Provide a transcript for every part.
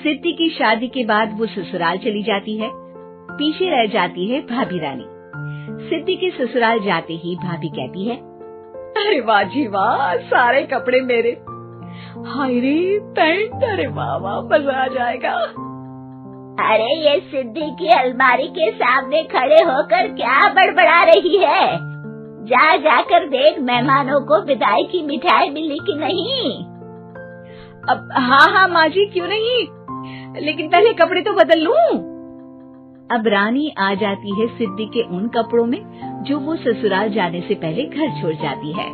सिद्धि की शादी के बाद वो ससुराल चली जाती है। पीछे रह जाती है भाभी रानी। सिद्धि के ससुराल जाते ही भाभी कहती है, अरे वाह जी वाह, सारे कपड़े मेरे। हाय रे पैंट, अरे वाह वाह, मजा आ जाएगा। अरे ये सिद्धि की अलमारी के सामने खड़े होकर क्या बड़बड़ा रही है? जा जाकर देख मेहमानों को विदाई की मिठाई मिली कि नहीं। अब हाँ माँ जी, क्यों नहीं, लेकिन पहले कपड़े तो बदल लूं। अब रानी आ जाती है सिद्धि के उन कपड़ों में जो वो ससुराल जाने से पहले घर छोड़ जाती है।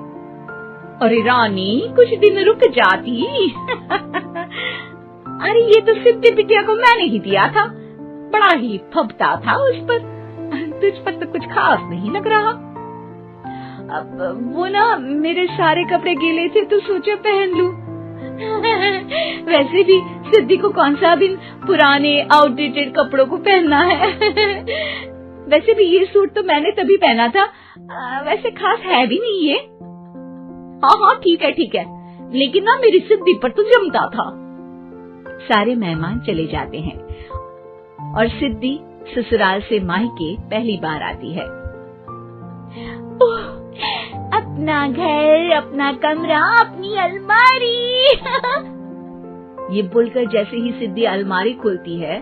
अरे रानी, कुछ दिन रुक जाती। अरे ये तो सिद्धि बिटिया को मैंने ही दिया था, बड़ा ही फबता था उस पर, तुझ पर तो कुछ खास नहीं लग रहा। अब वो ना मेरे सारे कपड़े गीले थे तो सोचा पहन लूं। वैसे भी सिद्धि को कौन सा भी पुराने आउटडेटेड कपड़ों को पहनना है। वैसे भी ये सूट तो मैंने तभी पहना था, वैसे खास है भी नहीं ये। हाँ ठीक है, लेकिन ना मेरी सिद्धि पर तो जमता था। सारे मेहमान चले जाते हैं और सिद्धि ससुराल से मायके पहली बार आती है। अपना घर, अपना कमरा, अपनी अलमारी। ये बोलकर जैसे ही सिद्धि अलमारी खोलती है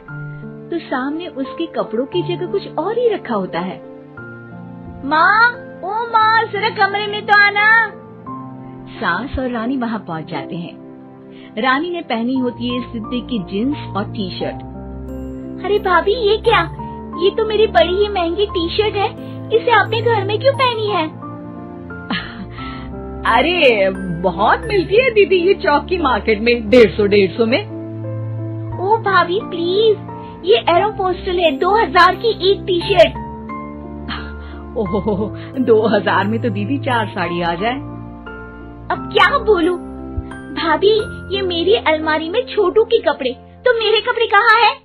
तो सामने उसके कपड़ों की जगह कुछ और ही रखा होता है। माँ, ओ माँ, जरा कमरे में तो आना। सास और रानी वहाँ पहुँच जाते हैं। रानी ने पहनी होती है सिद्धि की जींस और टी शर्ट। अरे भाभी, ये क्या? ये तो मेरी बड़ी ही महंगी टी शर्ट है, इसे आपने घर में क्यों पहनी है? अरे बहुत मिलती है दीदी ये चौक की मार्केट में, 150 में। ओ भाभी प्लीज, ये एरोपोस्टल है, 2000 की एक टी शर्ट। ओहो, 2000 में तो दीदी 4 साड़ी आ जाए। अब क्या बोलूं भाभी, ये मेरी अलमारी में छोटू के कपड़े, तो मेरे कपड़े कहाँ हैं?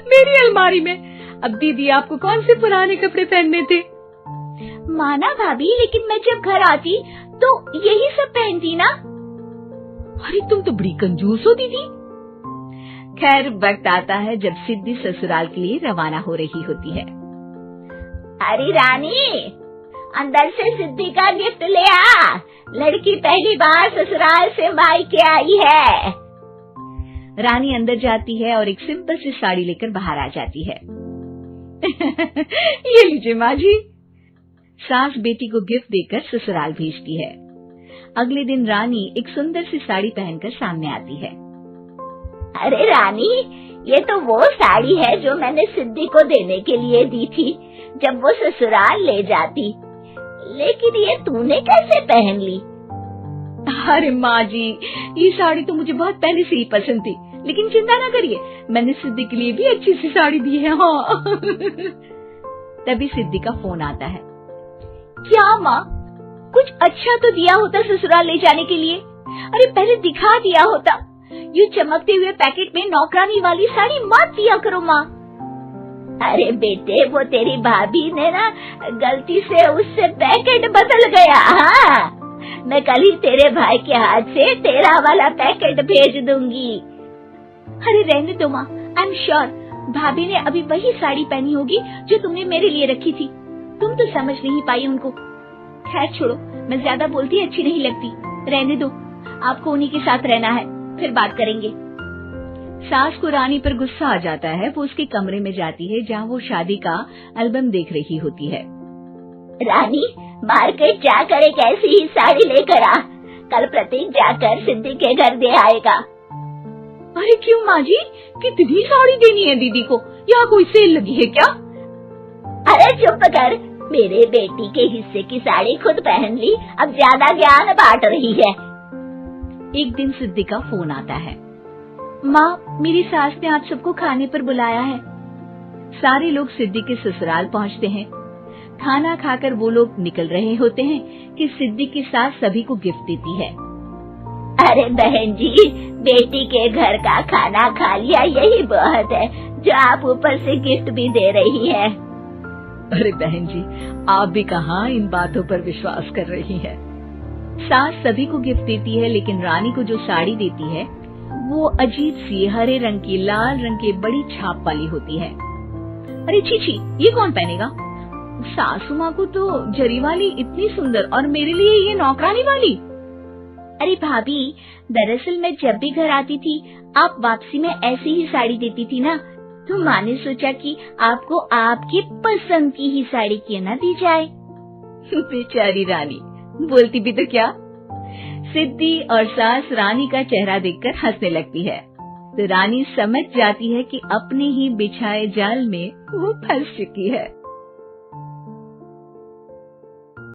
मेरी अलमारी में? अब दीदी आपको कौन से पुराने कपड़े पहनने थे? माना भाभी, लेकिन मैं जब घर आती तो यही सब पहनती ना। अरे तुम तो बड़ी कंजूस हो दीदी। खैर, वक्त आता है जब सिद्धि ससुराल के लिए रवाना हो रही होती है। अरे रानी, अंदर से सिद्धि का गिफ्ट ले आ, लड़की पहली बार ससुराल से मायके आई है। रानी अंदर जाती है और एक सिंपल सी साड़ी लेकर बाहर आ जाती है। ये लीजिए माँ जी। सास बेटी को गिफ्ट देकर ससुराल भेजती है। अगले दिन रानी एक सुंदर सी साड़ी पहनकर सामने आती है। अरे रानी, ये तो वो साड़ी है जो मैंने सिद्धि को देने के लिए दी थी जब वो ससुराल ले जाती, लेकिन ये तूने कैसे पहन ली? अरे माँ जी, ये साड़ी तो मुझे बहुत पहले से ही पसंद थी, लेकिन चिंता न करिए, मैंने सिद्धि के लिए भी अच्छी सी साड़ी दी है। हाँ। तभी सिद्धि का फोन आता है। क्या माँ, कुछ अच्छा तो दिया होता ससुराल ले जाने के लिए, अरे पहले दिखा दिया होता। ये चमकते हुए पैकेट में नौकरानी वाली साड़ी मत दिया करो माँ। अरे बेटे, वो तेरी भाभी ने ना गलती से उससे पैकेट बदल गया। हाँ, मैं कल ही तेरे भाई के हाथ से तेरा वाला पैकेट भेज दूंगी। अरे रहने दो माँ, आई एम श्योर भाभी ने अभी वही साड़ी पहनी होगी जो तुमने मेरे लिए रखी थी, तुम तो समझ नहीं पाई उनको। खैर छोड़ो, मैं ज्यादा बोलती अच्छी नहीं लगती, रहने दो, आपको उन्हीं के साथ रहना है, फिर बात करेंगे। सास को रानी पर गुस्सा आ जाता है। वो उसके कमरे में जाती है जहाँ वो शादी का एल्बम देख रही होती है। रानी, मार्केट जाकर एक ऐसी ही साड़ी लेकर आ, कल प्रतीक जाकर सिद्धि के घर दे आएगा। अरे क्यों माँ जी, कितनी साड़ी देनी है दीदी को? यहाँ कोई सेल लगी है क्या? अरे चुप कर, मेरे बेटी के हिस्से की साड़ी खुद पहन ली, अब ज्यादा ज्ञान बांट रही है। एक दिन सिद्धि का फोन आता है। माँ, मेरी सास ने आप सबको खाने पर बुलाया है। सारे लोग सिद्धि के ससुराल पहुँचते हैं। खाना खाकर वो लोग निकल रहे होते हैं कि सिद्धि की सास सभी को गिफ्ट देती है। अरे बहन जी, बेटी के घर का खाना खा लिया, यही बहुत है जो आप ऊपर से गिफ्ट भी दे रही है। अरे बहन जी, आप भी कहाँ इन बातों पर विश्वास कर रही है। सास सभी को गिफ्ट देती है, लेकिन रानी को जो साड़ी देती है वो अजीब सी हरे रंग की लाल रंग की बड़ी छाप वाली होती है। अरे छी, ये कौन पहनेगा? सासू माँ को तो जरी वाली इतनी सुंदर और मेरे लिए ये नौकरानी वाली। अरे भाभी, दरअसल मैं जब भी घर आती थी आप वापसी में ऐसी ही साड़ी देती थी ना, तो माँ ने सोचा कि आपको आपकी पसंद की ही साड़ी क्यों ना दी जाए। बेचारी रानी, बोलती भी तो क्या। सिद्धि और सास रानी का चेहरा देखकर हंसने लगती है, तो रानी समझ जाती है कि अपने ही बिछाए जाल में वो फंस चुकी है।